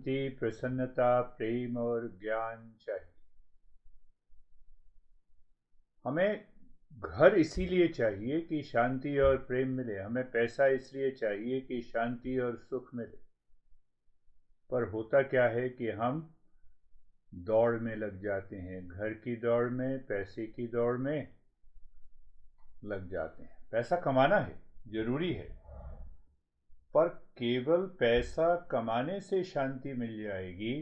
शांति, प्रसन्नता, प्रेम और ज्ञान चाहिए। हमें घर इसीलिए चाहिए कि शांति और प्रेम मिले, हमें पैसा इसलिए चाहिए कि शांति और सुख मिले। पर होता क्या है कि हम दौड़ में लग जाते हैं, घर की दौड़ में, पैसे की दौड़ में लग जाते हैं। पैसा कमाना है, जरूरी है, पर केवल पैसा कमाने से शांति मिल जाएगी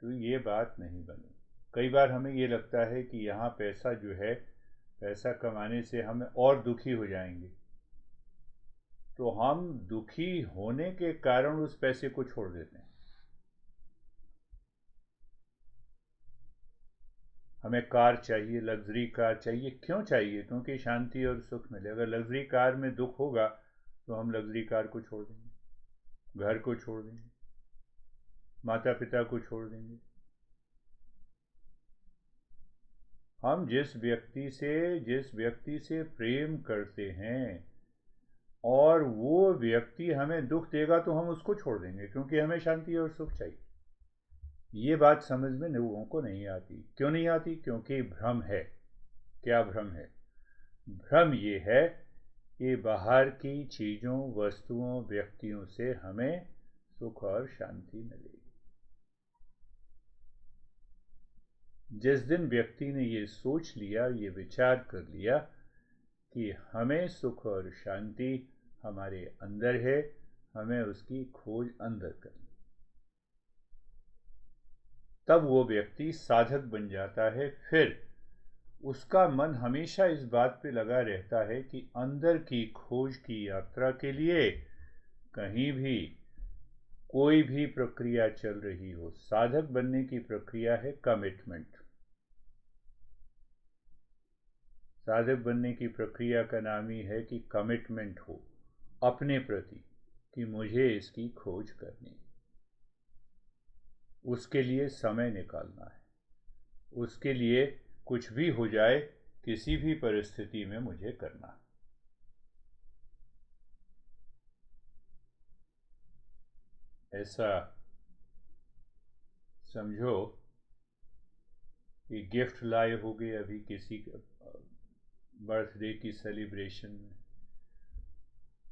तो ये बात नहीं बनी। कई बार हमें ये लगता है कि यहाँ पैसा जो है, पैसा कमाने से हम और दुखी हो जाएंगे, तो हम दुखी होने के कारण उस पैसे को छोड़ देते हैं। हमें कार चाहिए, लग्जरी कार चाहिए। क्यों चाहिए? क्योंकि शांति और सुख मिले। अगर लग्जरी कार में दुख होगा तो हम लग्जरी कार को छोड़ देंगे, घर को छोड़ देंगे, माता पिता को छोड़ देंगे। हम जिस व्यक्ति से प्रेम करते हैं और वो व्यक्ति हमें दुख देगा तो हम उसको छोड़ देंगे, क्योंकि हमें शांति और सुख चाहिए। ये बात समझ में लोगों को नहीं आती। क्यों नहीं आती? क्योंकि भ्रम है। क्या भ्रम है? भ्रम ये है कि बाहर की चीज़ों, वस्तुओं, व्यक्तियों से हमें सुख और शांति मिलेगी। जिस दिन व्यक्ति ने ये सोच लिया, ये विचार कर लिया कि हमें सुख और शांति हमारे अंदर है, हमें उसकी खोज अंदर करनी, तब वो व्यक्ति साधक बन जाता है। फिर उसका मन हमेशा इस बात पे लगा रहता है कि अंदर की खोज की यात्रा के लिए कहीं भी कोई भी प्रक्रिया चल रही हो, साधक बनने की प्रक्रिया है कमिटमेंट। साधक बनने की प्रक्रिया का नाम ही है कि कमिटमेंट हो अपने प्रति कि मुझे इसकी खोज करनी। उसके लिए समय निकालना है, उसके लिए कुछ भी हो जाए, किसी भी परिस्थिति में मुझे करना है। ऐसा समझो कि गिफ्ट लाए होगे अभी किसी बर्थडे की सेलिब्रेशन में,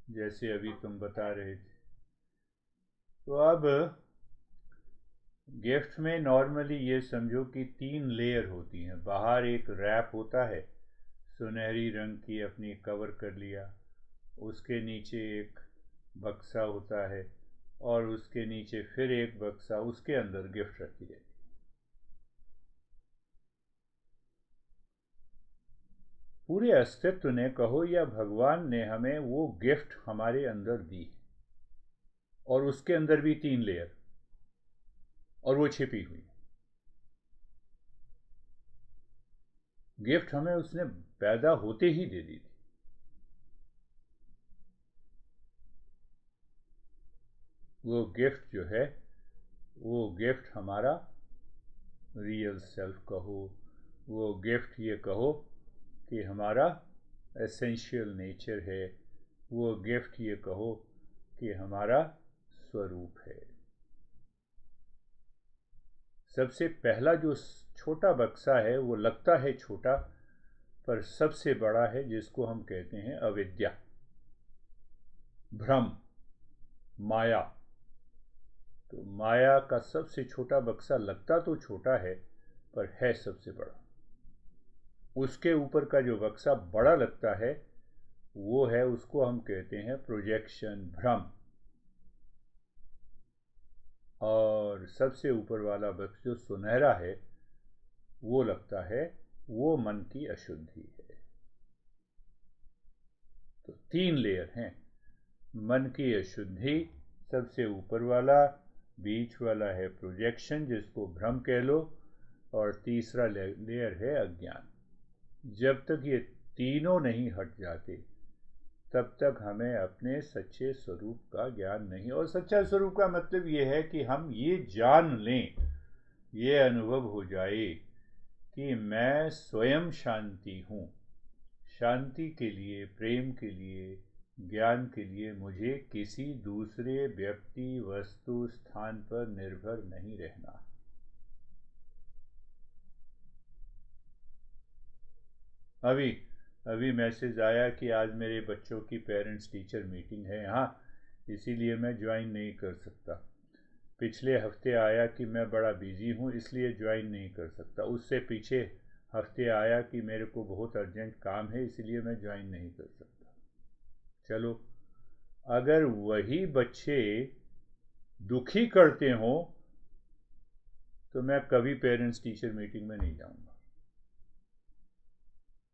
जैसे अभी तुम बता रहे थे। तो अब गिफ्ट में नॉर्मली ये समझो कि 3 लेयर होती हैं। बाहर एक रैप होता है, सुनहरी रंग की अपनी कवर कर लिया, उसके नीचे एक बक्सा होता है और उसके नीचे फिर एक बक्सा, उसके अंदर गिफ्ट रखी रहती है। पूरे अस्तित्व ने कहो या भगवान ने हमें वो गिफ्ट हमारे अंदर दी, और उसके अंदर भी 3 लेयर, और वो छिपी हुई। गिफ्ट हमें उसने पैदा होते ही दे दी थी। वो गिफ्ट जो है, वो गिफ्ट हमारा रियल सेल्फ कहो, वो गिफ्ट ये कहो कि हमारा एसेंशियल नेचर है, वो गिफ्ट ये कहो कि हमारा स्वरूप है। सबसे पहला जो छोटा बक्सा है वो लगता है छोटा, पर सबसे बड़ा है, जिसको हम कहते हैं अविद्या, भ्रम, माया। तो माया का सबसे छोटा बक्सा लगता तो छोटा है, पर है सबसे बड़ा। उसके ऊपर का जो बक्सा बड़ा लगता है वो है, उसको हम कहते हैं प्रोजेक्शन, भ्रम। और सबसे ऊपर वाला बक्स जो सुनहरा है वो लगता है, वो मन की अशुद्धि है। तो 3 लेयर हैं। मन की अशुद्धि सबसे ऊपर वाला, बीच वाला है प्रोजेक्शन जिसको भ्रम कह लो, और तीसरा लेयर है अज्ञान। जब तक ये तीनों नहीं हट जाते तब तक हमें अपने सच्चे स्वरूप का ज्ञान नहीं। और सच्चा स्वरूप का मतलब ये है कि हम ये जान लें, ये अनुभव हो जाए कि मैं स्वयं शांति हूँ। शांति के लिए, प्रेम के लिए ज्ञान के लिए मुझे किसी दूसरे व्यक्ति, वस्तु, स्थान पर निर्भर नहीं रहना। अभी अभी मैसेज आया कि आज मेरे बच्चों की पेरेंट्स टीचर मीटिंग है यहाँ, इसीलिए मैं ज्वाइन नहीं कर सकता। पिछले हफ्ते आया कि मैं बड़ा बिजी हूँ इसलिए ज्वाइन नहीं कर सकता। उससे पीछे हफ्ते आया कि मेरे को बहुत अर्जेंट काम है इसलिए मैं ज्वाइन नहीं कर सकता। चलो, अगर वही बच्चे दुखी करते हों तो मैं कभी पेरेंट्स टीचर मीटिंग में नहीं जाऊंगा।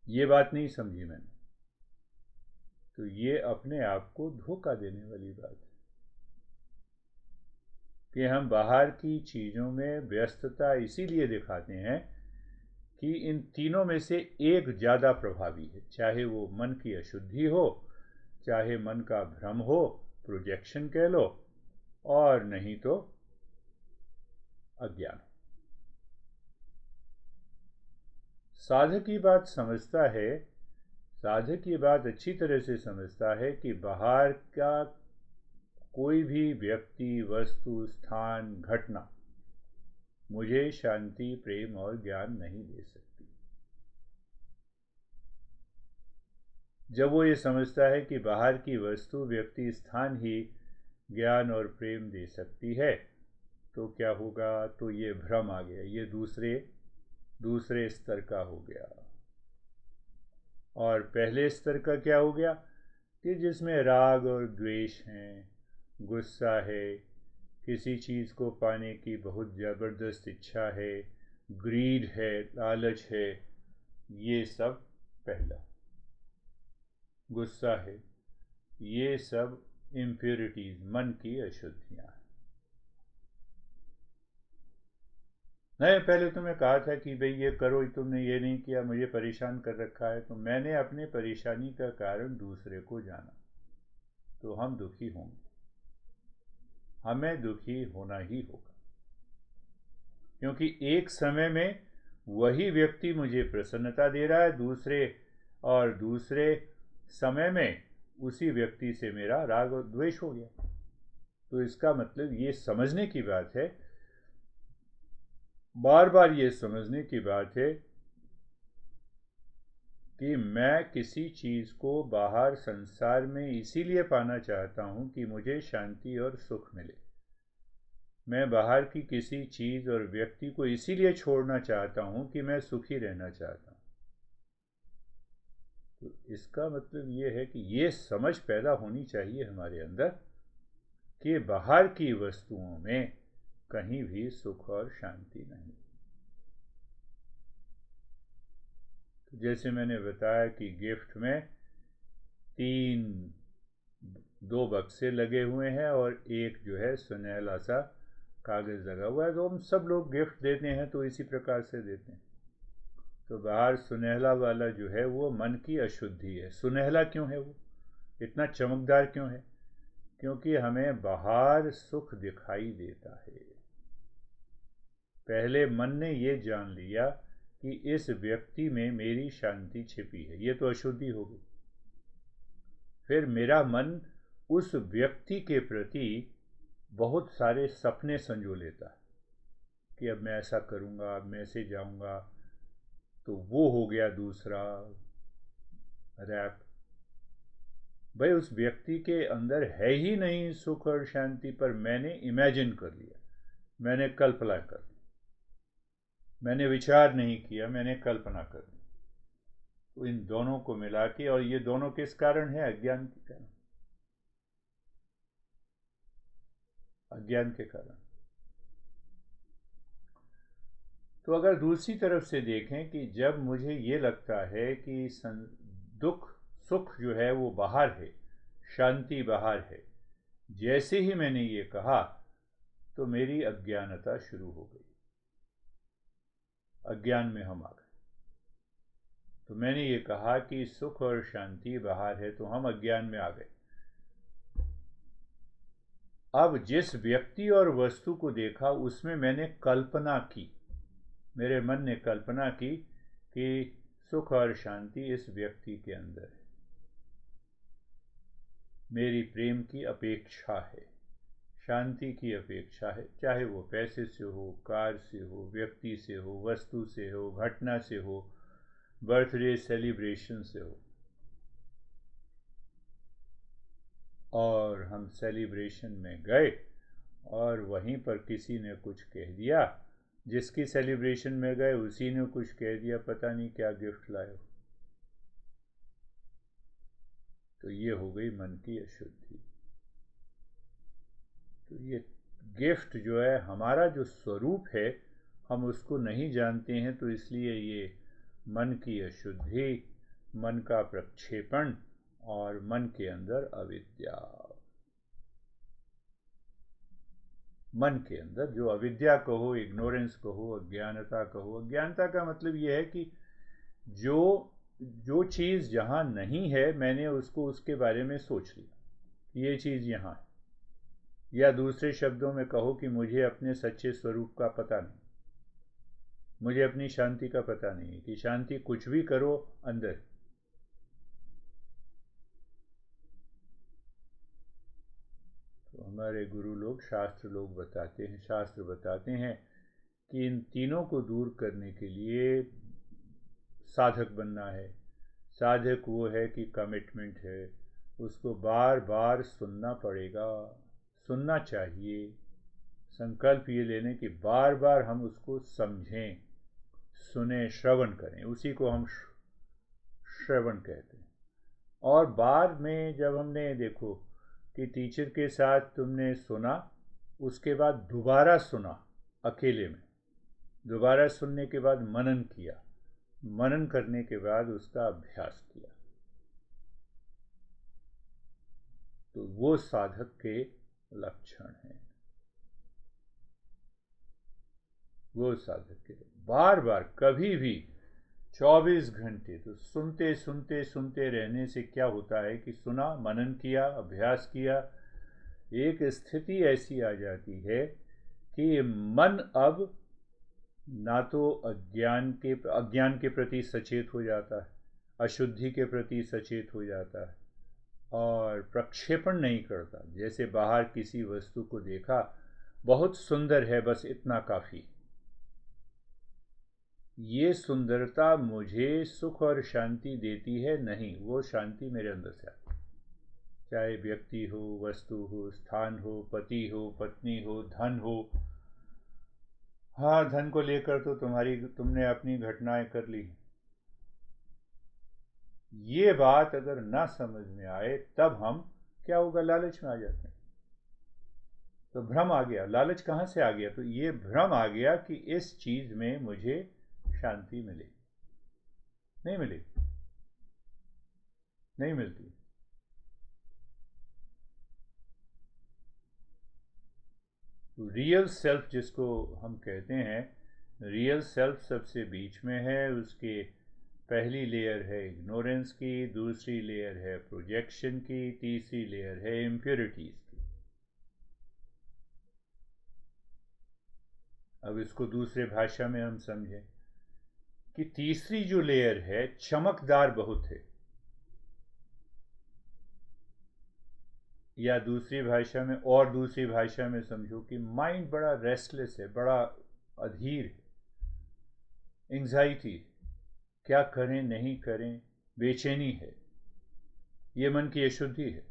ये बात नहीं समझी मैंने, तो ये अपने आप को धोखा देने वाली बात है कि हम बाहर की चीज़ों में व्यस्तता इसीलिए दिखाते हैं कि इन तीनों में से एक ज़्यादा प्रभावी है, चाहे वो मन की अशुद्धि हो, चाहे मन का भ्रम हो, प्रोजेक्शन कह लो, और नहीं तो अज्ञान। साधक की बात समझता है, साधक ये बात अच्छी तरह से समझता है कि बाहर का कोई भी व्यक्ति, वस्तु, स्थान, घटना मुझे शांति, प्रेम और ज्ञान नहीं दे सकती। जब वो ये समझता है कि बाहर की वस्तु, व्यक्ति, स्थान ही ज्ञान और प्रेम दे सकती है, तो क्या होगा? तो ये भ्रम आ गया, ये दूसरे स्तर का हो गया। और पहले स्तर का क्या हो गया कि जिसमें राग और द्वेष हैं, गुस्सा है, किसी चीज़ को पाने की बहुत ज़बरदस्त इच्छा है, ग्रीड है, लालच है, ये सब पहला। गुस्सा है, ये सब इम्प्योरिटीज़, मन की अशुद्धियाँ हैं। नहीं, पहले तुम्हें कहा था कि भाई ये करो, तुमने ये नहीं किया, मुझे परेशान कर रखा है। तो मैंने अपने परेशानी का कारण दूसरे को जाना, तो हम दुखी होंगे, हमें दुखी होना ही होगा, क्योंकि एक समय में वही व्यक्ति मुझे प्रसन्नता दे रहा है, दूसरे समय में उसी व्यक्ति से मेरा राग और द्वेष हो गया। तो इसका मतलब ये समझने की बात है, बार बार ये समझने की बात है कि मैं किसी चीज़ को बाहर संसार में इसीलिए पाना चाहता हूँ कि मुझे शांति और सुख मिले। मैं बाहर की किसी चीज़ और व्यक्ति को इसीलिए छोड़ना चाहता हूँ कि मैं सुखी रहना चाहता हूँ। तो इसका मतलब ये है कि ये समझ पैदा होनी चाहिए हमारे अंदर कि बाहर की वस्तुओं में कहीं भी सुख और शांति नहीं। तो जैसे मैंने बताया कि गिफ्ट में 2 बक्से लगे हुए हैं और एक जो है सुनहला सा कागज़ लगा हुआ है। तो हम सब लोग गिफ्ट देते हैं तो इसी प्रकार से देते हैं। तो बाहर सुनहला वाला जो है वो मन की अशुद्धि है। सुनहला क्यों है? वो इतना चमकदार क्यों है? क्योंकि हमें बाहर सुख दिखाई देता है। पहले मन ने ये जान लिया कि इस व्यक्ति में मेरी शांति छिपी है, ये तो अशुद्धि हो गई। फिर मेरा मन उस व्यक्ति के प्रति बहुत सारे सपने संजो लेता है कि अब मैं ऐसा करूँगा, अब मैं ऐसे जाऊँगा। तो वो हो गया दूसरा रैप। भाई उस व्यक्ति के अंदर है ही नहीं सुख और शांति, पर मैंने इमेजिन कर लिया, मैंने कल्पना कर ली, मैंने विचार नहीं किया, मैंने कल्पना कर ली। तो इन दोनों को मिला के, और ये दोनों किस कारण है? अज्ञान के कारण, अज्ञान के कारण। तो अगर दूसरी तरफ से देखें कि जब मुझे ये लगता है कि दुख सुख जो है वो बाहर है, शांति बाहर है, जैसे ही मैंने ये कहा तो मेरी अज्ञानता शुरू हो गई, अज्ञान में हम आ गए। तो मैंने ये कहा कि सुख और शांति बाहर है, तो हम अज्ञान में आ गए। अब जिस व्यक्ति और वस्तु को देखा उसमें मैंने कल्पना की, मेरे मन ने कल्पना की कि सुख और शांति इस व्यक्ति के अंदर है। मेरी प्रेम की अपेक्षा है, शांति की अपेक्षा है, चाहे वो पैसे से हो, कार से हो, व्यक्ति से हो, वस्तु से हो, घटना से हो, बर्थडे सेलिब्रेशन से हो। और हम सेलिब्रेशन में गए और वहीं पर किसी ने कुछ कह दिया, जिसकी सेलिब्रेशन में गए उसी ने कुछ कह दिया, पता नहीं क्या गिफ्ट लाए हो, तो ये हो गई मन की अशुद्धि। तो ये गिफ्ट जो है, हमारा जो स्वरूप है, हम उसको नहीं जानते हैं, तो इसलिए ये मन की अशुद्धि, मन का प्रक्षेपण और मन के अंदर अविद्या। मन के अंदर जो अविद्या कहो, इग्नोरेंस कहो, अज्ञानता कहो। अज्ञानता का मतलब ये है कि जो जो चीज़ जहाँ नहीं है, मैंने उसको उसके बारे में सोच लिया, ये चीज़ यहाँ है। या दूसरे शब्दों में कहो कि मुझे अपने सच्चे स्वरूप का पता नहीं, मुझे अपनी शांति का पता नहीं, कि शांति कुछ भी करो अंदर। तो हमारे गुरु लोग, शास्त्र लोग बताते हैं, शास्त्र बताते हैं कि इन तीनों को दूर करने के लिए साधक बनना है। साधक वो है कि कमिटमेंट है, उसको बार बार सुनना पड़ेगा, सुनना चाहिए। संकल्प ये लेने कि बार बार हम उसको समझें, सुने, श्रवण करें, उसी को हम श्रवण कहते हैं। और बाद में जब हमने देखो कि टीचर के साथ तुमने सुना, उसके बाद दोबारा सुना अकेले में, दोबारा सुनने के बाद मनन किया, मनन करने के बाद उसका अभ्यास किया, तो वो साधक के लक्षण हैं। वो साधक के बार बार कभी भी 24 घंटे तो सुनते सुनते सुनते रहने से क्या होता है कि सुना, मनन किया, अभ्यास किया, एक स्थिति ऐसी आ जाती है कि मन अब ना तो अज्ञान के प्रति सचेत हो जाता है, अशुद्धि के प्रति सचेत हो जाता है, और प्रक्षेपण नहीं करता। जैसे बाहर किसी वस्तु को देखा, बहुत सुंदर है, बस इतना काफ़ी, ये सुंदरता मुझे सुख और शांति देती है, नहीं, वो शांति मेरे अंदर से आती है। चाहे व्यक्ति हो, वस्तु हो, स्थान हो, पति हो, पत्नी हो, धन हो। हाँ, धन को लेकर तो तुमने अपनी घटनाएं कर ली। ये बात अगर ना समझ में आए, तब हम क्या होगा, लालच में आ जाते हैं। तो भ्रम आ गया। लालच कहाँ से आ गया? तो ये भ्रम आ गया कि इस चीज में मुझे शांति मिलेगी। नहीं मिलेगी, नहीं मिलती। रियल सेल्फ जिसको हम कहते हैं, रियल सेल्फ सबसे बीच में है। उसके पहली लेयर है इग्नोरेंस की, दूसरी लेयर है प्रोजेक्शन की, तीसरी लेयर है इम्प्योरिटीज की। अब इसको दूसरे भाषा में हम समझें कि तीसरी जो लेयर है चमकदार बहुत है, या दूसरी भाषा में, और दूसरी भाषा में समझो कि माइंड बड़ा रेस्टलेस है, बड़ा अधीर है, एंजाइटी, क्या करें नहीं करें, बेचैनी है, ये मन की अशुद्धि है।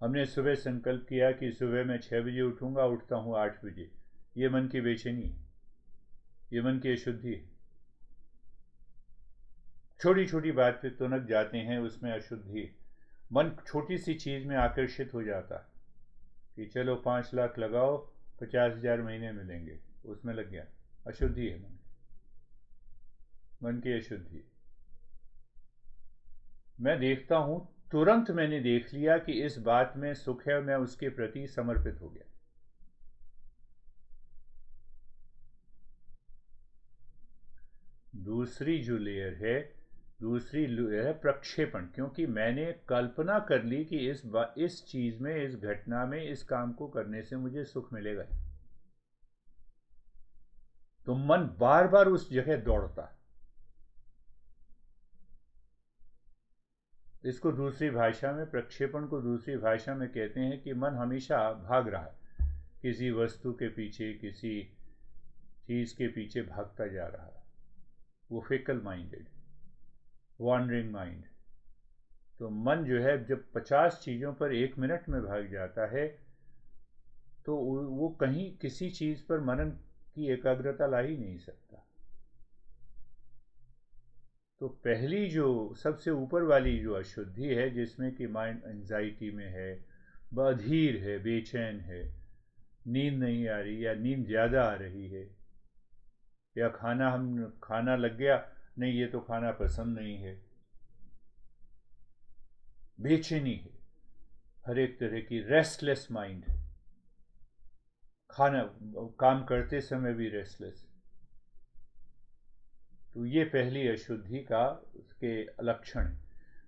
हमने सुबह संकल्प किया कि सुबह मैं 6 बजे उठूंगा, उठता हूँ 8 बजे, ये मन की बेचैनी है, ये मन की अशुद्धि है। छोटी छोटी बात पे तुनक जाते हैं, उसमें अशुद्धि। मन छोटी सी चीज़ में आकर्षित हो जाता है कि चलो 5 लाख लगाओ, 50,000 महीने मिलेंगे, उसमें लग गया। अशुद्धि है मन की अशुद्धि। मैं देखता हूँ, तुरंत मैंने देख लिया कि इस बात में सुख है, मैं उसके प्रति समर्पित हो गया। दूसरी जो लेयर है, दूसरी लेयर है प्रक्षेपण, क्योंकि मैंने कल्पना कर ली कि इस चीज में, इस घटना में, इस काम को करने से मुझे सुख मिलेगा, तो मन बार बार उस जगह दौड़ता है। इसको दूसरी भाषा में, प्रक्षेपण को दूसरी भाषा में कहते हैं कि मन हमेशा भाग रहा है, किसी वस्तु के पीछे, किसी चीज़ के पीछे भागता जा रहा है। वो फिकल माइंडेड, वॉन्डरिंग माइंड। तो मन जो है जब 50 चीज़ों पर 1 मिनट में भाग जाता है तो वो कहीं किसी चीज़ पर मनन की एकाग्रता ला ही नहीं सकता। तो पहली जो सबसे ऊपर वाली जो अशुद्धि है, जिसमें कि माइंड एंजाइटी में है, बधिर है, बेचैन है, नींद नहीं आ रही या नींद ज़्यादा आ रही है, या खाना लग गया, नहीं ये तो खाना पसंद नहीं है, बेचैनी है, हर एक तरह की रेस्टलेस माइंड है, काम करते समय भी रेस्टलेस। तो ये पहली अशुद्धि का उसके लक्षण है।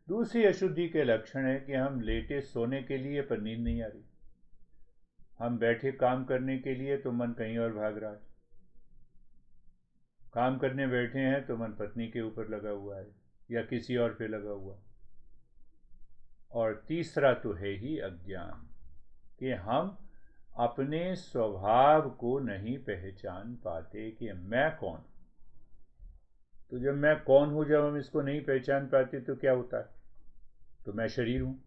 दूसरी अशुद्धि के लक्षण है कि हम लेटे सोने के लिए पर नींद नहीं आ रही, हम बैठे काम करने के लिए तो मन कहीं और भाग रहा है, काम करने बैठे हैं तो मन पत्नी के ऊपर लगा हुआ है या किसी और पे लगा हुआ है। और तीसरा तो है ही अज्ञान, कि हम अपने स्वभाव को नहीं पहचान पाते कि मैं कौन। तो जब मैं कौन हूँ, जब हम इसको नहीं पहचान पाते तो क्या होता है? तो मैं शरीर हूँ,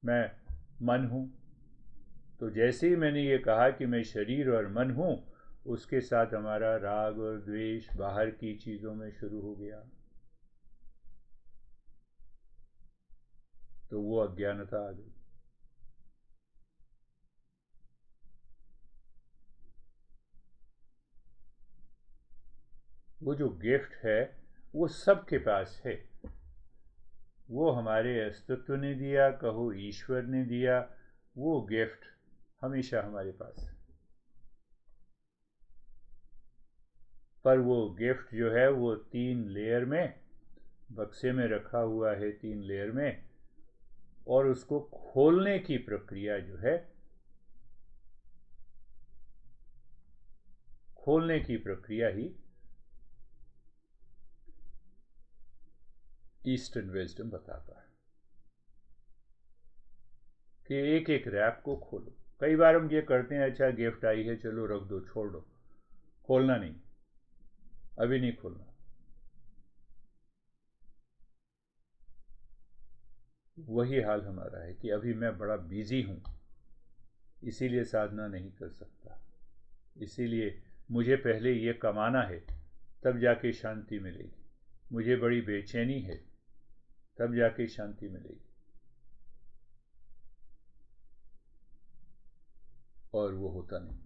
मैं मन हूँ। तो जैसे ही मैंने ये कहा कि मैं शरीर और मन हूँ, उसके साथ हमारा राग और द्वेष बाहर की चीज़ों में शुरू हो गया। तो वो अज्ञानता आ गई। वो जो गिफ्ट है वो सबके पास है, वो हमारे अस्तित्व ने दिया, कहो ईश्वर ने दिया, वो गिफ्ट हमेशा हमारे पास है। पर वो गिफ्ट जो है वो 3 लेयर में बक्से में रखा हुआ है, 3 लेयर में, और उसको खोलने की प्रक्रिया जो है, खोलने की प्रक्रिया ही ईस्टर्न विजडम बताता है कि एक एक रैप को खोलो। कई बार हम ये करते हैं, अच्छा गिफ्ट आई है चलो रख दो, छोड़ दो, खोलना नहीं, अभी नहीं खोलना। वही हाल हमारा है कि अभी मैं बड़ा बिजी हूँ, इसीलिए साधना नहीं कर सकता, इसीलिए मुझे पहले ये कमाना है, तब जाके शांति मिलेगी, मुझे बड़ी बेचैनी है, तब जाके शांति मिलेगी। और वो होता नहीं।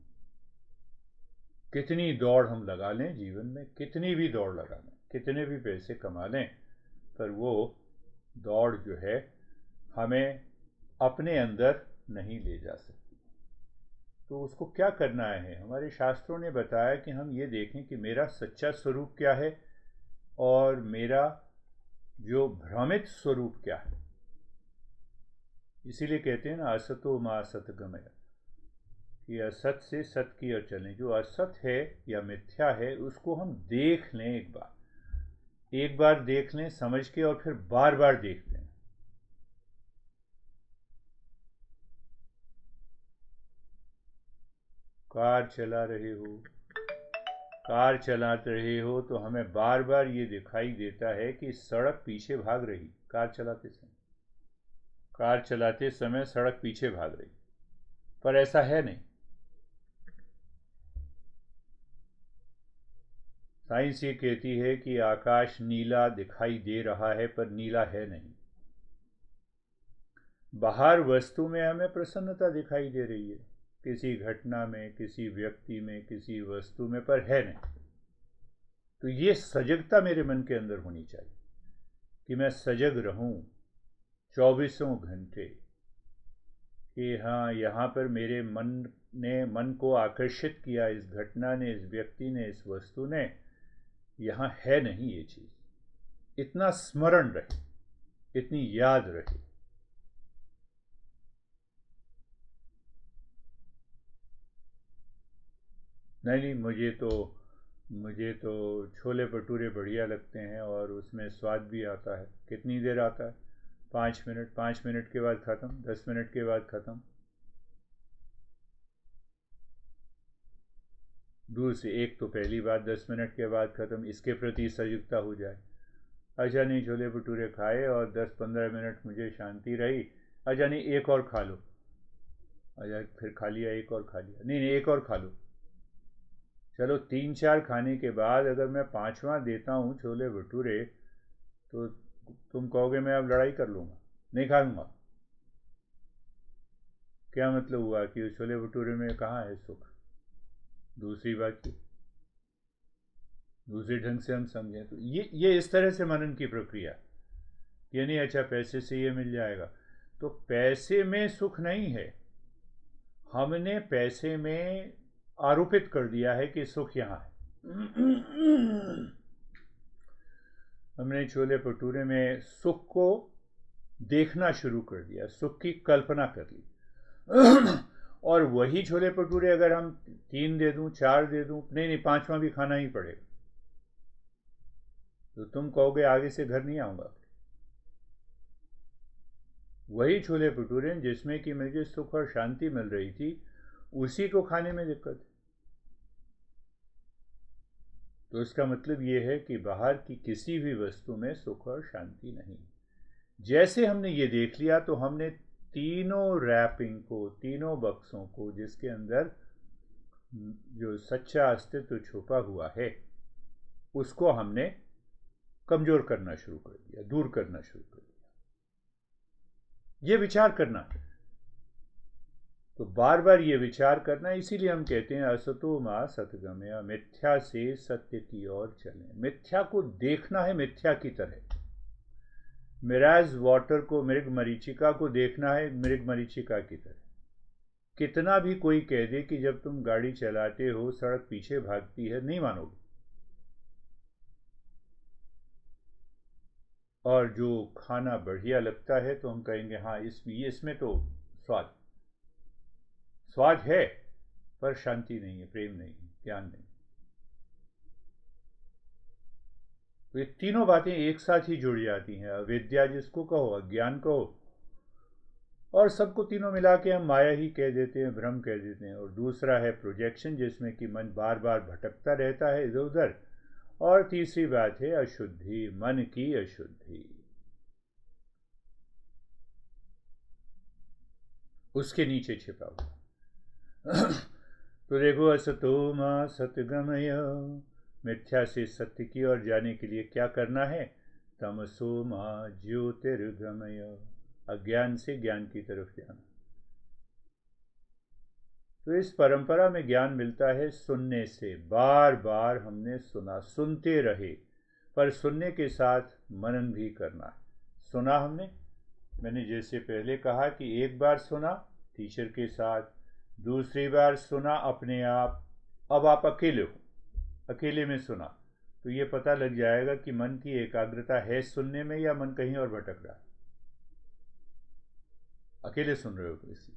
कितनी दौड़ हम लगा लें जीवन में, कितनी भी दौड़ लगा लें, कितने भी पैसे कमा लें, पर वो दौड़ जो है हमें अपने अंदर नहीं ले जा सकती। तो उसको क्या करना है? हमारे शास्त्रों ने बताया कि हम ये देखें कि मेरा सच्चा स्वरूप क्या है और मेरा जो भ्रमित स्वरूप क्या है। इसीलिए कहते हैं ना, असतो मा असतगमय, कि असत से सत की ओर चलें। जो असत है या मिथ्या है उसको हम देख लें, एक बार देख लें समझ के, और फिर बार बार देख लें। कार चला रहे हो, कार चलाते रहे हो तो हमें बार बार ये दिखाई देता है कि सड़क पीछे भाग रही, कार चलाते समय सड़क पीछे भाग रही, पर ऐसा है नहीं। साइंस ये कहती है कि आकाश नीला दिखाई दे रहा है पर नीला है नहीं। बाहर वस्तु में हमें प्रसन्नता दिखाई दे रही है, किसी घटना में, किसी व्यक्ति में, किसी वस्तु में, पर है नहीं। तो ये सजगता मेरे मन के अंदर होनी चाहिए कि मैं सजग रहूं 24 घंटे, कि हाँ यहाँ पर मेरे मन को आकर्षित किया, इस घटना ने, इस व्यक्ति ने, इस वस्तु ने, यहाँ है नहीं ये चीज़। इतना स्मरण रहे, इतनी याद रहे। नहीं, मुझे तो छोले भटूरे बढ़िया लगते हैं और उसमें स्वाद भी आता है। कितनी देर आता है? 5 मिनट के बाद ख़त्म, 10 मिनट के बाद ख़त्म। दूसरी, एक तो पहली बात 10 मिनट के बाद ख़त्म, इसके प्रति सजगता हो जाए। अच्छा नहीं, छोले भटूरे खाए और 10-15 मिनट मुझे शांति रही, अच्छा नहीं एक और खा लो, अच्छा फिर खा लिया, एक और खा लिया, नहीं एक और खा लो। चलो 3-4 खाने के बाद अगर मैं 5वां देता हूँ छोले भटूरे, तो तुम कहोगे मैं अब लड़ाई कर लूँगा, नहीं खाऊंगा। क्या मतलब हुआ कि उस छोले भटूरे में कहाँ है सुख? दूसरी बात की दूसरे ढंग से हम समझें तो ये इस तरह से मनन की प्रक्रिया, ये नहीं अच्छा पैसे से ये मिल जाएगा, तो पैसे में सुख नहीं है। हमने पैसे में आरोपित कर दिया है कि सुख यहाँ है। हमने छोले भटूरे में सुख को देखना शुरू कर दिया, सुख की कल्पना कर ली। और वही छोले भटूरे अगर हम 3 दे दूं, 4 दे दूं, नहीं 5वां भी खाना ही पड़ेगा, तो तुम कहोगे आगे से घर नहीं आऊंगा। वही छोले भटूरे जिसमें कि मुझे सुख और शांति मिल रही थी, उसी को खाने में दिक्कत है। तो इसका मतलब ये है कि बाहर की किसी भी वस्तु में सुख और शांति नहीं। जैसे हमने ये देख लिया तो हमने तीनों रैपिंग को, तीनों बक्सों को, जिसके अंदर जो सच्चा अस्तित्व छुपा हुआ है, उसको हमने कमजोर करना शुरू कर दिया, दूर करना शुरू कर दिया। ये विचार करना है, तो बार बार ये विचार करना, इसीलिए हम कहते हैं असतो मा सतगमया, मिथ्या से सत्य की ओर चलें। मिथ्या को देखना है मिथ्या की तरह। मिराज वाटर को, मृग मरीचिका को देखना है मृग मरीचिका की तरह। कितना भी कोई कह दे कि जब तुम गाड़ी चलाते हो सड़क पीछे भागती है, नहीं मानोगे। और जो खाना बढ़िया लगता है तो हम कहेंगे हाँ इसमें तो स्वाद है, पर शांति नहीं है, प्रेम नहीं है, ज्ञान नहीं। तो ये तीनों बातें एक साथ ही जुड़ जाती हैं। अविद्या जिसको कहो, अज्ञान कहो, और सबको तीनों मिला के हम माया ही कह देते हैं, भ्रम कह देते हैं। और दूसरा है प्रोजेक्शन, जिसमें कि मन बार बार भटकता रहता है इधर उधर। और तीसरी बात है अशुद्धि, मन की अशुद्धि, उसके नीचे छिपा हुआ। तो देखो असतो मा सतगमय, मिथ्या से सत्य की ओर जाने के लिए क्या करना है? तमसो मा ज्योतिर्गमय, अज्ञान से ज्ञान की तरफ जाना। तो इस परंपरा में ज्ञान मिलता है सुनने से। बार बार हमने सुना, सुनते रहे, पर सुनने के साथ मनन भी करना है। सुना हमने, मैंने जैसे पहले कहा कि एक बार सुना टीचर के साथ, दूसरी बार सुना अपने आप, अब आप अकेले हो, अकेले में सुना, तो ये पता लग जाएगा कि मन की एकाग्रता है सुनने में या मन कहीं और भटक रहा है। अकेले सुन रहे हो तो इसी।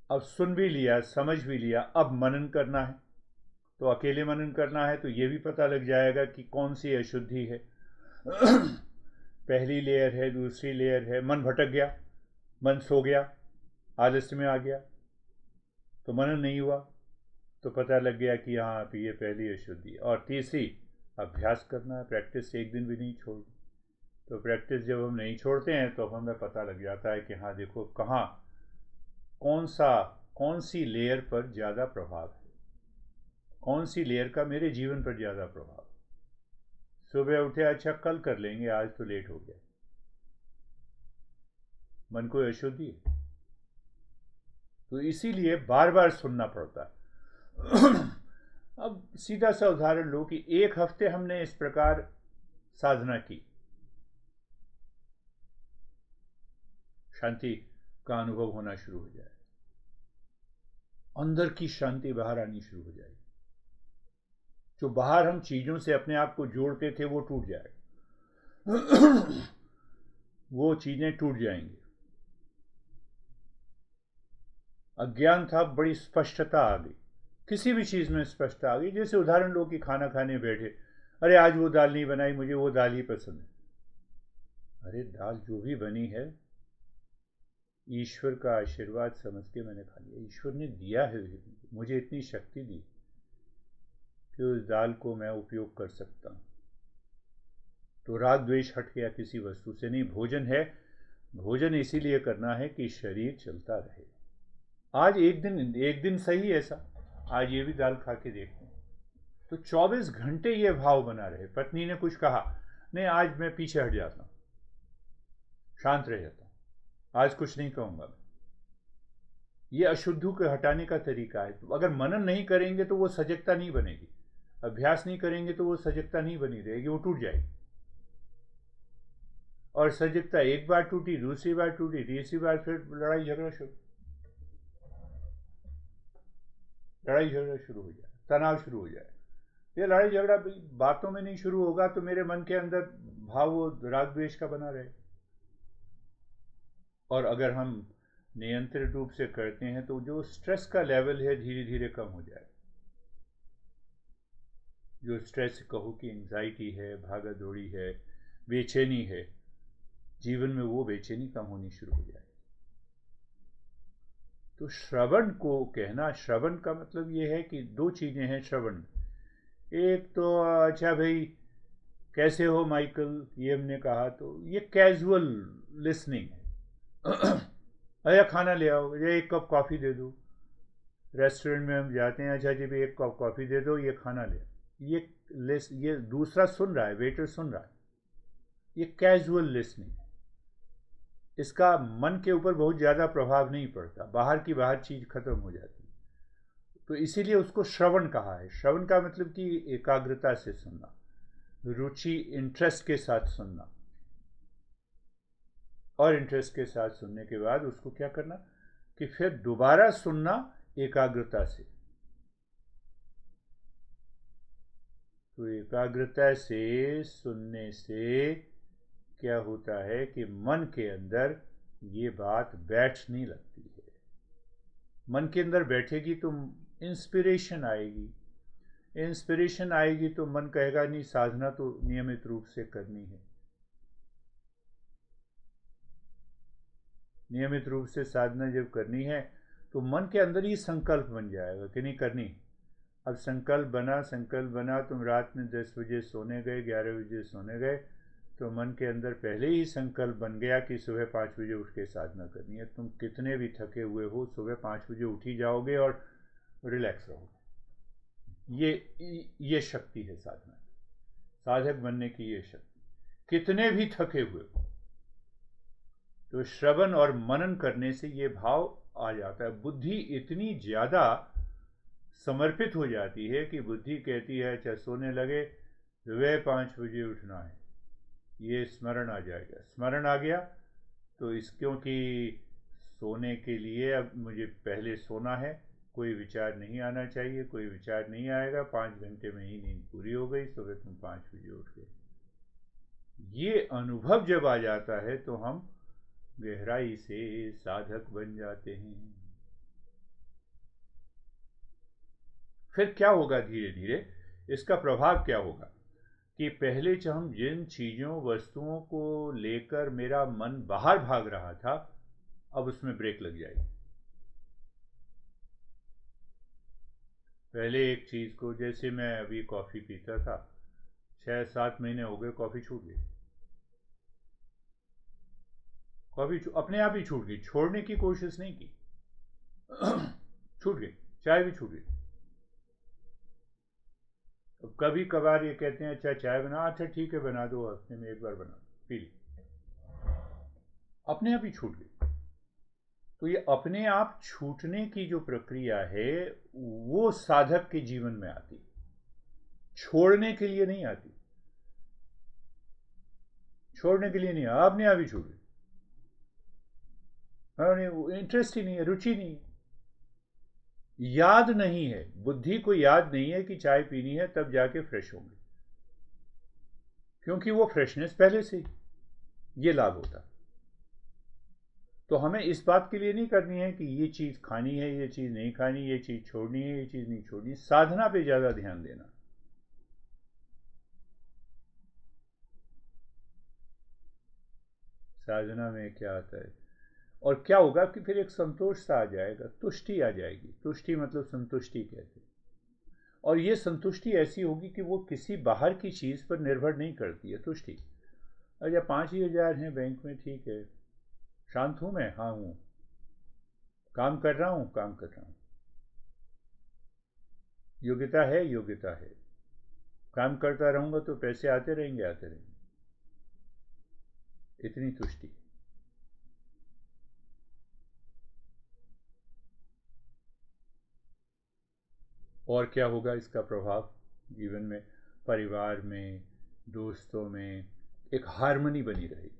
अब सुन भी लिया, समझ भी लिया, अब मनन करना है, तो अकेले मनन करना है, तो ये भी पता लग जाएगा कि कौन सी अशुद्धि है। पहली लेयर है, दूसरी लेयर है, मन भटक गया, मन सो गया, आलस्य में आ गया, तो मनन नहीं हुआ, तो पता लग गया कि हाँ ये पहली अशुद्धि। और तीसरी, अभ्यास करना है, प्रैक्टिस एक दिन भी नहीं छोड़नी। तो प्रैक्टिस जब हम नहीं छोड़ते हैं तो हमें पता लग जाता है कि हाँ देखो कहाँ, कौन सी लेयर पर ज़्यादा प्रभाव है, कौन सी लेयर का मेरे जीवन पर ज़्यादा प्रभाव। सुबह उठे, अच्छा कल कर लेंगे, आज तो लेट हो गया, मन को अशुद्धि है। तो इसीलिए बार बार सुनना पड़ता है। अब सीधा सा उदाहरण लो कि 1 हफ्ते हमने इस प्रकार साधना की, शांति का अनुभव होना शुरू हो जाए, अंदर की शांति बाहर आनी शुरू हो जाएगी। जो बाहर हम चीजों से अपने आप को जोड़ते थे वो टूट जाएगा। वो चीजें टूट जाएंगी। अज्ञान था, बड़ी स्पष्टता आ गई, किसी भी चीज में स्पष्टता आ गई। जैसे उदाहरण लो कि खाना खाने बैठे, अरे आज वो दाल नहीं बनाई, मुझे वो दाल ही पसंद है। अरे दाल जो भी बनी है ईश्वर का आशीर्वाद समझ के मैंने खा लिया। ईश्वर ने दिया है, मुझे इतनी शक्ति दी कि उस दाल को मैं उपयोग कर सकता हूँ। तो राग द्वेष हट गया किसी वस्तु से नहीं। भोजन है, भोजन इसीलिए करना है कि शरीर चलता रहे। आज एक दिन सही ऐसा, आज ये भी दाल खा के देखते हैं तो 24 घंटे ये भाव बना रहे। पत्नी ने कुछ कहा, नहीं आज मैं पीछे हट जाता हूँ, शांत रह जाता हूँ, आज कुछ नहीं कहूँगा मैं। ये अशुद्धि को हटाने का तरीका है। तो अगर मनन नहीं करेंगे तो वो सजगता नहीं बनेगी, अभ्यास नहीं करेंगे तो वो सजगता नहीं बनी रहेगी, वो टूट जाएगी। और सजगता एक बार टूटी, दूसरी बार टूटी, तीसरी बार फिर लड़ाई झगड़ा शुरू हो जाए, तनाव शुरू हो जाए। ये लड़ाई झगड़ा बातों में नहीं शुरू होगा तो मेरे मन के अंदर भाव वो राग द्वेष का बना रहे। और अगर हम नियंत्रित रूप से करते हैं तो जो स्ट्रेस का लेवल है धीरे धीरे कम हो जाए। जो स्ट्रेस कहो कि एंजाइटी है, भागा दौड़ी है, बेचैनी है, जीवन में वो बेचैनी कम होनी शुरू हो जाए। तो श्रवण को कहना, श्रवण का मतलब ये है कि दो चीजें हैं श्रवण। एक तो अच्छा भाई कैसे हो माइकल, ये हमने कहा, तो ये कैजुअल लिसनिंग है। अरे खाना ले आओ, ये एक कप कॉफ़ी दे दो। रेस्टोरेंट में हम जाते हैं, अच्छा जी भाई एक कप कॉफ़ी दे दो, ये खाना ले। ये दूसरा सुन रहा है, वेटर सुन रहा है, ये कैजुअल लिसनिंग। इसका मन के ऊपर बहुत ज़्यादा प्रभाव नहीं पड़ता, बाहर की बाहर चीज़ खत्म हो जाती। तो इसीलिए उसको श्रवण कहा है। श्रवण का मतलब कि एकाग्रता से सुनना, रुचि इंटरेस्ट के साथ सुनना। और इंटरेस्ट के साथ सुनने के बाद उसको क्या करना कि फिर दोबारा सुनना एकाग्रता से। तो एकाग्रता से सुनने से क्या होता है कि मन के अंदर ये बात बैठने लगती है। मन के अंदर बैठेगी तो इंस्पिरेशन आएगी। इंस्पिरेशन आएगी तो मन कहेगा नहीं, साधना तो नियमित रूप से करनी है। नियमित रूप से साधना जब करनी है तो मन के अंदर ही संकल्प बन जाएगा कि नहीं करनी। अब संकल्प बना, तुम रात में 10 बजे सोने गए, 11 बजे सोने गए, तो मन के अंदर पहले ही संकल्प बन गया कि सुबह 5 बजे उठ के साधना करनी है। तुम कितने भी थके हुए हो, सुबह 5 बजे उठ ही जाओगे और रिलैक्स रहोगे। ये शक्ति है साधना, साधक बनने की ये शक्ति, कितने भी थके हुए हो। तो श्रवण और मनन करने से ये भाव आ जाता है। बुद्धि इतनी ज़्यादा समर्पित हो जाती है कि बुद्धि कहती है अच्छा सोने लगे, सुबह 5 बजे उठना है, ये स्मरण आ जाएगा। स्मरण आ गया तो क्योंकि सोने के लिए अब मुझे पहले सोना है, कोई विचार नहीं आना चाहिए, कोई विचार नहीं आएगा, 5 घंटे में ही नींद पूरी हो गई, सुबह तुम 5 बजे उठ गए। ये अनुभव जब आ जाता है तो हम गहराई से साधक बन जाते हैं। फिर क्या होगा धीरे धीरे, इसका प्रभाव क्या होगा कि पहले जब हम जिन चीज़ों वस्तुओं को लेकर मेरा मन बाहर भाग रहा था, अब उसमें ब्रेक लग जाएगी। पहले एक चीज़ को, जैसे मैं अभी कॉफ़ी पीता था, 6-7 महीने हो गए कॉफ़ी छूट गई। कॉफ़ी अपने आप ही छूट गई, छोड़ने की कोशिश नहीं की। छूट गई। चाय भी छूट गई। कभी कभार ये कहते हैं अच्छा चाय बना, अच्छा ठीक है बना दो, हफ्ते में एक बार बना दो, पी ली, अपने आप ही छूट गई। तो ये अपने आप छूटने की जो प्रक्रिया है वो साधक के जीवन में आती, छोड़ने के लिए नहीं आती। छोड़ने के लिए नहीं, अपने आप ही छूट गई। इंटरेस्ट ही नहीं है, रुचि नहीं है, याद नहीं है, बुद्धि को याद नहीं है कि चाय पीनी है, तब जाके फ्रेश होंगे, क्योंकि वो फ्रेशनेस पहले से ही ये लाभ होता। तो हमें इस बात के लिए नहीं करनी है कि ये चीज़ खानी है, ये चीज़ नहीं खानी, ये चीज़ छोड़नी है, ये चीज़ नहीं छोड़नी। साधना पे ज़्यादा ध्यान देना। साधना में क्या आता है, और क्या होगा कि फिर एक संतोष सा आ जाएगा, तुष्टि आ जाएगी। तुष्टि मतलब संतुष्टि कहते हैं। और ये संतुष्टि ऐसी होगी कि वो किसी बाहर की चीज़ पर निर्भर नहीं करती है। तुष्टि, अच्छा 5,000 हैं बैंक में, ठीक है, शांत हूँ मैं, हाँ हूँ, काम कर रहा हूँ, काम कर रहा हूँ, योग्यता है, योग्यता है, काम करता रहूँगा तो पैसे आते रहेंगे, आते रहेंगे, इतनी तुष्टि। और क्या होगा इसका प्रभाव जीवन में, परिवार में, दोस्तों में एक हार्मनी बनी रहेगी।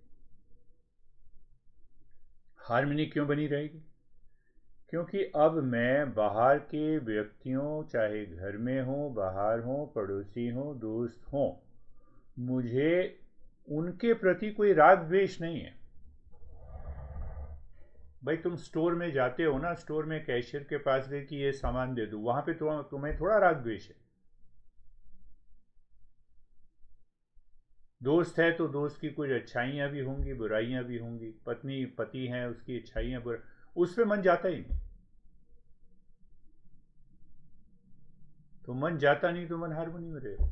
हार्मनी क्यों बनी रहेगी? क्योंकि अब मैं बाहर के व्यक्तियों, चाहे घर में हो, बाहर हो, पड़ोसी हो, दोस्त हो, मुझे उनके प्रति कोई राग द्वेष नहीं है। भाई तुम स्टोर में जाते हो ना, स्टोर में कैशियर के पास गए कि ये सामान दे दो, वहां पे तुम्हें थोड़ा राग द्वेष है। दोस्त है तो दोस्त की कुछ अच्छाइयाँ भी होंगी, बुराइयाँ भी होंगी, पत्नी पति हैं, उसकी अच्छाइयाँ उस पर मन जाता ही नहीं। तो मन जाता नहीं तो मन हारमोनी में रहेगा।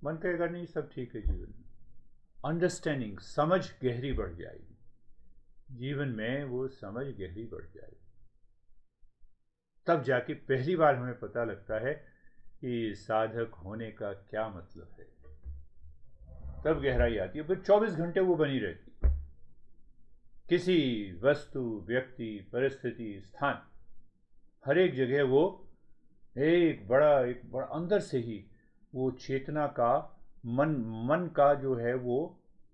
मन कहेगा नहीं सब ठीक है जीवन में, अंडरस्टैंडिंग, समझ गहरी बढ़ जाएगी जीवन में, वो समझ गहरी बढ़ जाएगी। तब जाके पहली बार हमें पता लगता है कि साधक होने का क्या मतलब है। तब गहराई आती है। फिर 24 घंटे वो बनी रहती, किसी वस्तु, व्यक्ति, परिस्थिति, स्थान, हर एक जगह वो एक बड़ा अंदर से ही वो चेतना का, मन मन का जो है वो,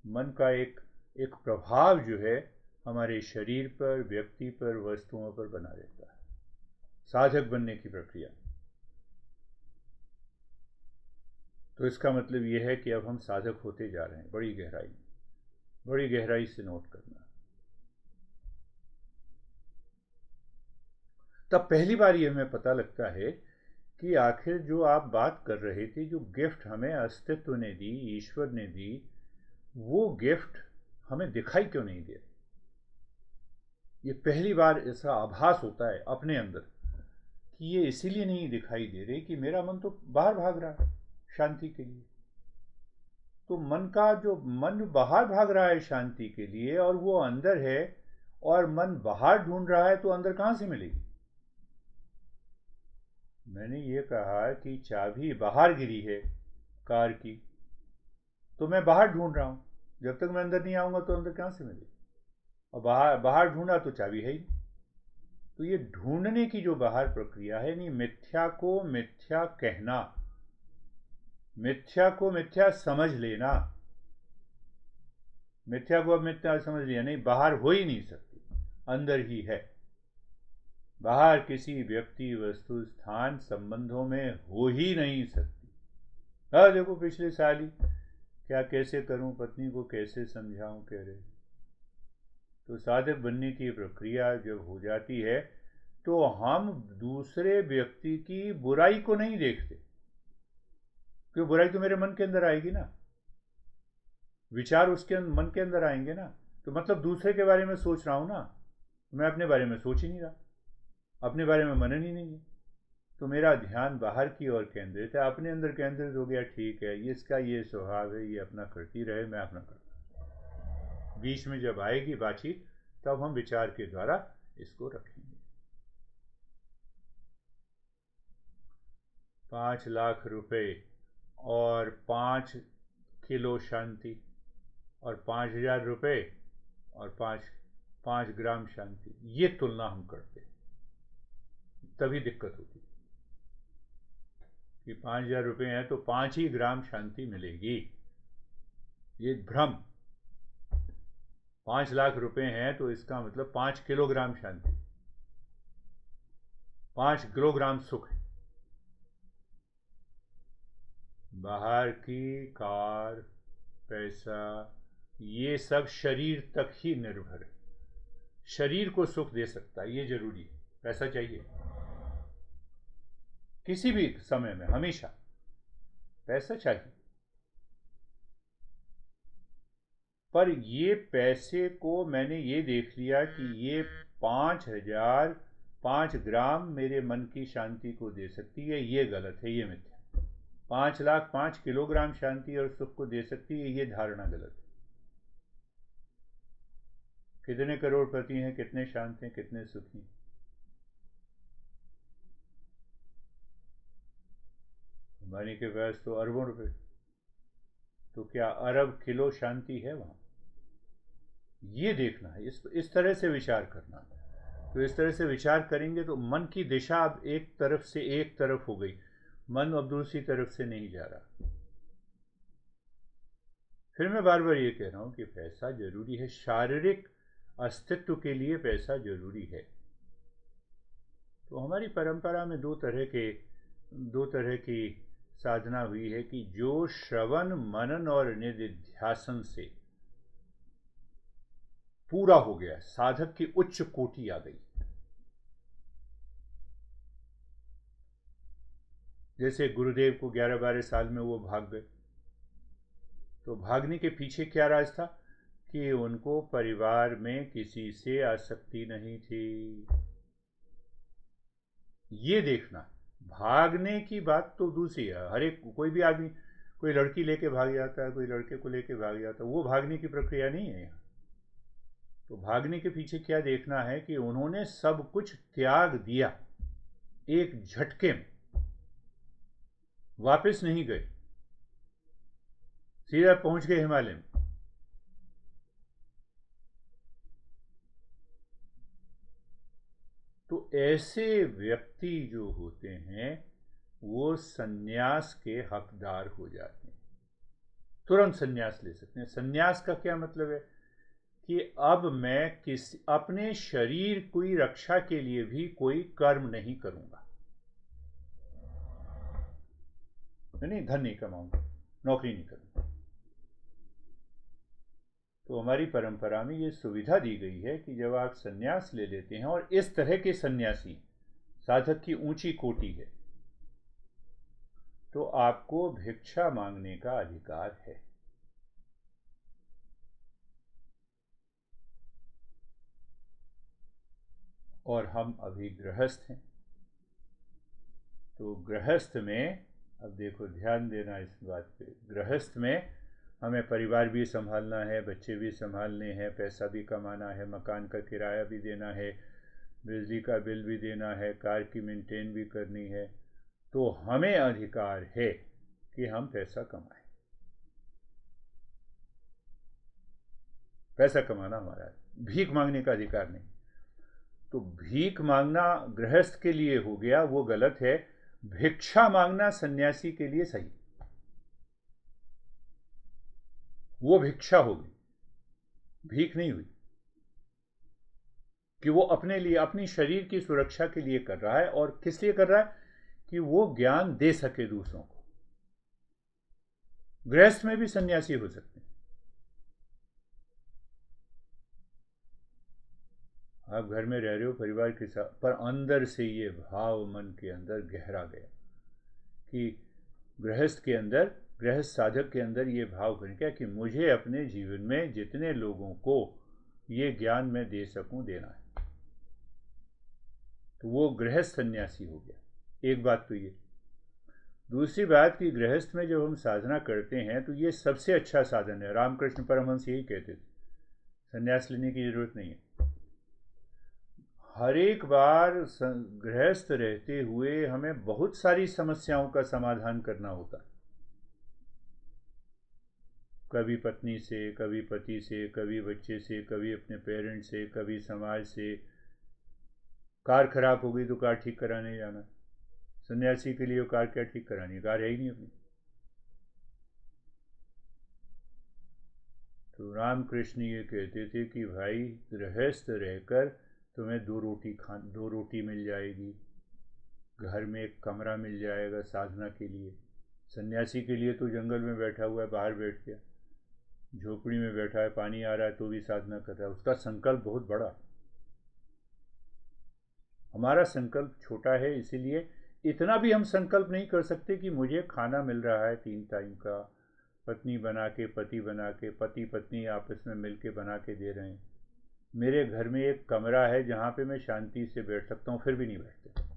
मन का एक प्रभाव जो है हमारे शरीर पर, व्यक्ति पर, वस्तुओं पर बना रहता है साधक बनने की प्रक्रिया। तो इसका मतलब ये है कि अब हम साधक होते जा रहे हैं, बड़ी गहराई में, बड़ी गहराई से नोट करना। तब पहली बार ये हमें पता लगता है कि आखिर जो आप बात कर रहे थे, जो गिफ्ट हमें अस्तित्व ने दी, ईश्वर ने दी, वो गिफ्ट हमें दिखाई क्यों नहीं दे रही। ये पहली बार ऐसा आभास होता है अपने अंदर कि ये इसीलिए नहीं दिखाई दे रही कि मेरा मन तो बाहर भाग रहा है शांति के लिए। तो मन का जो मन बाहर भाग रहा है शांति के लिए, और वो अंदर है, और मन बाहर ढूंढ रहा है, तो अंदर कहां से मिलेगी? मैंने ये कहा कि चाबी बाहर गिरी है कार की, तो मैं बाहर ढूंढ रहा हूं, जब तक मैं अंदर नहीं आऊंगा तो अंदर कहां से मिलेगी? और बाहर बाहर ढूंढा तो चाबी है ही नहीं। तो ये ढूंढने की जो बाहर प्रक्रिया है, नहीं, मिथ्या को मिथ्या कहना, मिथ्या को मिथ्या समझ लेना, मिथ्या को अब मिथ्या समझ लिया, नहीं, बाहर हो ही नहीं सकती, अंदर ही है। बाहर किसी व्यक्ति, वस्तु, स्थान, संबंधों में हो ही नहीं सकती। हाँ देखो पिछले साल ही क्या, कैसे करूं, पत्नी को कैसे समझाऊं, कह रहे। तो साधक बनने की प्रक्रिया जब हो जाती है तो हम दूसरे व्यक्ति की बुराई को नहीं देखते, क्योंकि बुराई तो मेरे मन के अंदर आएगी ना, विचार उसके मन के अंदर आएंगे ना। तो मतलब दूसरे के बारे में सोच रहा हूं ना, मैं अपने बारे में सोच ही नहीं रहा, अपने बारे में मनन ही नहीं है। तो मेरा ध्यान बाहर की ओर केंद्रित है, अपने अंदर केंद्रित हो गया, ठीक है, ये इसका ये स्वभाव है, ये अपना करती रहे, मैं अपना करता। बीच में जब आएगी बातचीत तब हम विचार के द्वारा इसको रखेंगे। 5 लाख रुपए और 5 किलो शांति, और 5,000 रुपए और 5 ग्राम शांति, ये तुलना हम करते, तभी दिक्कत होती कि 5,000 रुपए हैं तो 5 ही ग्राम शांति मिलेगी, ये भ्रम। 5 लाख रुपए हैं तो इसका मतलब 5 किलोग्राम शांति, 5 किलोग्राम सुख। बाहर की कार, पैसा, ये सब शरीर तक ही निर्भर है, शरीर को सुख दे सकता है, ये जरूरी है। पैसा चाहिए किसी भी समय में, हमेशा पैसा चाहिए। पर ये पैसे को मैंने ये देख लिया कि ये 5,005 ग्राम मेरे मन की शांति को दे सकती है, ये गलत है, ये मिथ्या। 5,05 किलोग्राम शांति और सुख को दे सकती है, ये धारणा गलत है। कितने करोड़पति हैं, कितने शांत हैं, कितने सुखी? अंबानी के पास तो अरबों रुपए, तो क्या अरब किलो शांति है वहां? ये देखना है, इस तरह से विचार करना है। तो इस तरह से विचार करेंगे तो मन की दिशा अब एक तरफ हो गई, मन अब दूसरी तरफ से नहीं जा रहा। फिर मैं बार बार ये कह रहा हूं कि पैसा जरूरी है, शारीरिक अस्तित्व के लिए पैसा जरूरी है। तो हमारी परंपरा में दो तरह की साधना हुई है कि जो श्रवण मनन और निधिध्यासन से पूरा हो गया, साधक की उच्च कोटि आ गई। जैसे गुरुदेव को 11-12 साल में वो भाग गए, तो भागने के पीछे क्या राज था कि उनको परिवार में किसी से आसक्ति नहीं थी। ये देखना, भागने की बात तो दूसरी है। हर एक कोई भी आदमी, कोई लड़की लेके भाग जाता है, कोई लड़के को लेके भाग जाता है, वो भागने की प्रक्रिया नहीं है यहाँ। तो भागने के पीछे क्या देखना है कि उन्होंने सब कुछ त्याग दिया एक झटके में, वापस नहीं गए, सीधा पहुंच गए हिमालय में। तो ऐसे व्यक्ति जो होते हैं वो सन्यास के हकदार हो जाते हैं, तुरंत सन्यास ले सकते हैं। सन्यास का क्या मतलब है कि अब मैं अपने शरीर की रक्षा के लिए भी कोई कर्म नहीं करूंगा, नहीं धन नहीं कमाऊंगा, नौकरी नहीं करूंगा। तो हमारी परंपरा में ये सुविधा दी गई है कि जब आप सन्यास ले लेते हैं, और इस तरह के सन्यासी साधक की ऊंची कोटि है, तो आपको भिक्षा मांगने का अधिकार है। और हम अभी गृहस्थ हैं, तो गृहस्थ में अब देखो, ध्यान देना इस बात पे, गृहस्थ में हमें परिवार भी संभालना है, बच्चे भी संभालने हैं, पैसा भी कमाना है, मकान का किराया भी देना है, बिजली का बिल भी देना है, कार की मेंटेन भी करनी है। तो हमें अधिकार है कि हम पैसा कमाएं। पैसा कमाना हमारा है, भीख मांगने का अधिकार नहीं। तो भीख मांगना गृहस्थ के लिए हो गया, वो गलत है। भिक्षा मांगना सन्यासी के लिए सही, वो भिक्षा होगी, भीख नहीं हुई, कि वो अपने लिए, अपनी शरीर की सुरक्षा के लिए कर रहा है। और किस लिए कर रहा है? कि वो ज्ञान दे सके दूसरों को। गृहस्थ में भी सन्यासी हो सकते हैं। आप घर में रह रहे हो परिवार के साथ, पर अंदर से ये भाव मन के अंदर गहरा गया कि गृहस्थ के अंदर, गृहस्थ साधक के अंदर ये भाव बन गया कि मुझे अपने जीवन में जितने लोगों को ये ज्ञान मैं दे सकूं, देना है। तो वो गृहस्थ सन्यासी हो गया। एक बात तो ये। दूसरी बात कि गृहस्थ में जब हम साधना करते हैं तो ये सबसे अच्छा साधन है। रामकृष्ण परमहंस यही कहते थे, सन्यास लेने की जरूरत नहीं है। हर एक बार गृहस्थ रहते हुए हमें बहुत सारी समस्याओं का समाधान करना होता है, कभी पत्नी से, कभी पति से, कभी बच्चे से, कभी अपने पेरेंट्स से, कभी समाज से। कार खराब हो गई तो कार ठीक कराने जाना। सन्यासी के लिए कार क्या ठीक करानी, कार है ही नहीं अपनी। तो रामकृष्ण ये कहते थे कि भाई गृहस्थ रहकर तुम्हें दो रोटी मिल जाएगी, घर में एक कमरा मिल जाएगा साधना के लिए। सन्यासी के लिए तो जंगल में बैठा हुआ है, बाहर बैठ गया, झोपड़ी में बैठा है, पानी आ रहा है तो भी साधना कर रहा है। उसका संकल्प बहुत बड़ा है, हमारा संकल्प छोटा है। इसीलिए इतना भी हम संकल्प नहीं कर सकते कि मुझे खाना मिल रहा है 3 टाइम का, पत्नी बना के, पति बना के, पति पत्नी आपस में मिल के बना के दे रहे हैं। मेरे घर में एक कमरा है जहाँ पे मैं शांति से बैठ सकता हूँ, फिर भी नहीं बैठते।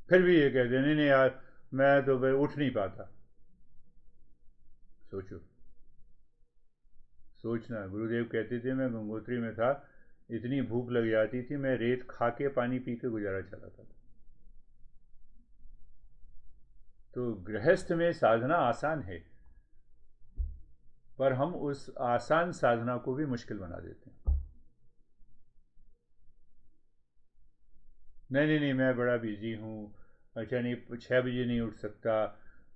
फिर भी ये कहते हैं नहीं नहीं यार, मैं तो भाई उठ नहीं पाता। सोचो, सोचना। गुरुदेव कहते थे, मैं गंगोत्री में था, इतनी भूख लग जाती थी, मैं रेत खा के पानी पी के गुजारा चलाता था। तो गृहस्थ में साधना आसान है, पर हम उस आसान साधना को भी मुश्किल बना देते हैं। नहीं नहीं नहीं, मैं बड़ा बिजी हूँ। अच्छा नहीं, 6 बजे नहीं उठ सकता।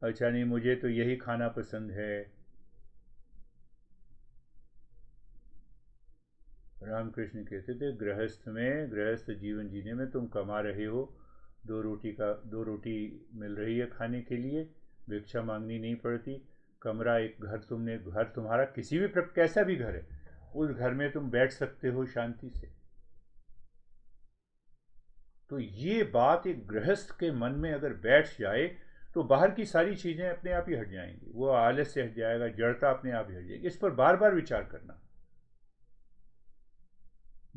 अच्छा नहीं, मुझे तो यही खाना पसंद है। रामकृष्ण कहते थे, गृहस्थ में, गृहस्थ जीवन जीने में तुम कमा रहे हो, 2 रोटी मिल रही है खाने के लिए, भिक्षा मांगनी नहीं पड़ती। कमरा, एक घर, तुमने घर तुम्हारा किसी भी कैसा भी घर है, उस घर में तुम बैठ सकते हो शांति से। तो ये बात एक गृहस्थ के मन में अगर बैठ जाए तो बाहर की सारी चीज़ें अपने आप ही हट जाएंगी। वो आलस्य हट जाएगा, जड़ता अपने आप ही हट जाएगी। इस पर बार बार विचार करना।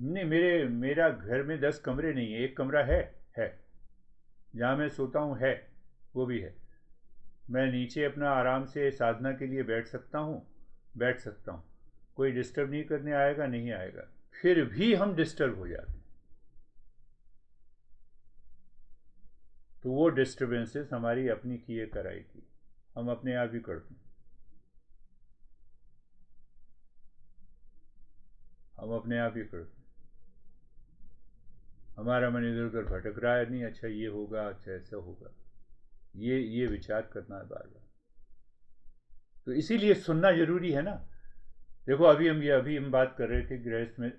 नहीं, मेरा घर में 10 कमरे नहीं है, एक कमरा है जहाँ मैं सोता हूँ, है, वो भी है। मैं नीचे अपना आराम से साधना के लिए बैठ सकता हूँ, बैठ सकता हूँ। कोई डिस्टर्ब नहीं करने आएगा, नहीं आएगा। फिर भी हम डिस्टर्ब हो जाते हैं। तो वो डिस्टर्बेंसेस हमारी अपनी किए कराई की, हम अपने आप ही करते हैं। हम अपने आप ही करते हैं। हमारा मन इधर उधर भटक रहा है, नहीं अच्छा ये होगा, अच्छा ऐसा होगा। ये विचार करना है बार बार। तो इसीलिए सुनना जरूरी है ना। देखो, अभी हम बात कर रहे थे गृहस्थ में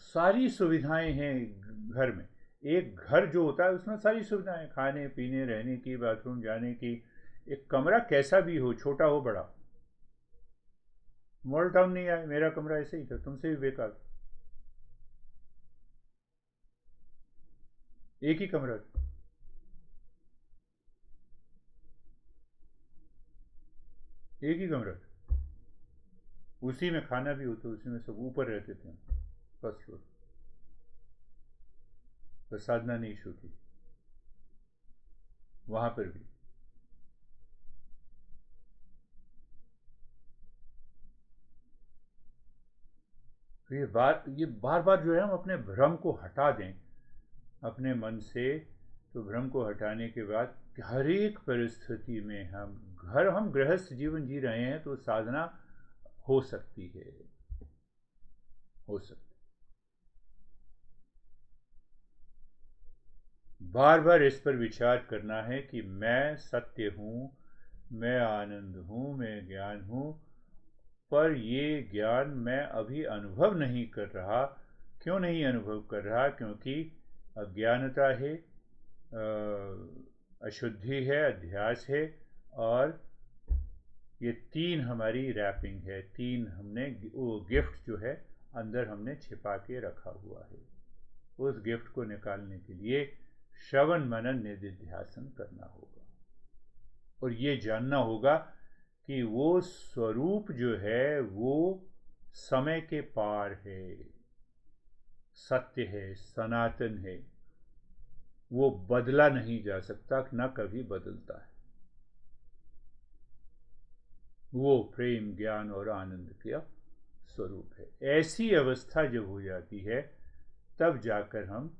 सारी सुविधाएं हैं घर में। एक घर जो होता है उसमें सारी सुविधाएं, खाने पीने, रहने की, बाथरूम जाने की। एक कमरा कैसा भी हो, छोटा हो बड़ा। मॉडल टाउन नहीं आए, मेरा कमरा ऐसे ही था, तुमसे भी बेकार। एक ही कमरा था। एक ही कमरा था। उसी में खाना भी होता, उसी में सब। ऊपर रहते थे हम, फर्स्ट फ्लोर पर। साधना नहीं शुरू की वहां पर भी। तो ये बार बार जो है, हम अपने भ्रम को हटा दें अपने मन से। तो भ्रम को हटाने के बाद हर एक परिस्थिति में हम गृहस्थ जीवन जी रहे हैं तो साधना हो सकती है, हो सकती। बार बार इस पर विचार करना है कि मैं सत्य हूँ, मैं आनंद हूँ, मैं ज्ञान हूँ। पर ये ज्ञान मैं अभी अनुभव नहीं कर रहा। क्यों नहीं अनुभव कर रहा? क्योंकि अज्ञानता है, अशुद्धि है, अध्यास है, और ये 3 हमारी रैपिंग है। 3 हमने वो गिफ्ट जो है अंदर हमने छिपा के रखा हुआ है। उस गिफ्ट को निकालने के लिए श्रवण मनन निधिध्यासन करना होगा। और ये जानना होगा कि वो स्वरूप जो है वो समय के पार है, सत्य है, सनातन है। वो बदला नहीं जा सकता, ना कभी बदलता है। वो प्रेम, ज्ञान और आनंद का स्वरूप है। ऐसी अवस्था जब हो जाती है, तब जाकर हम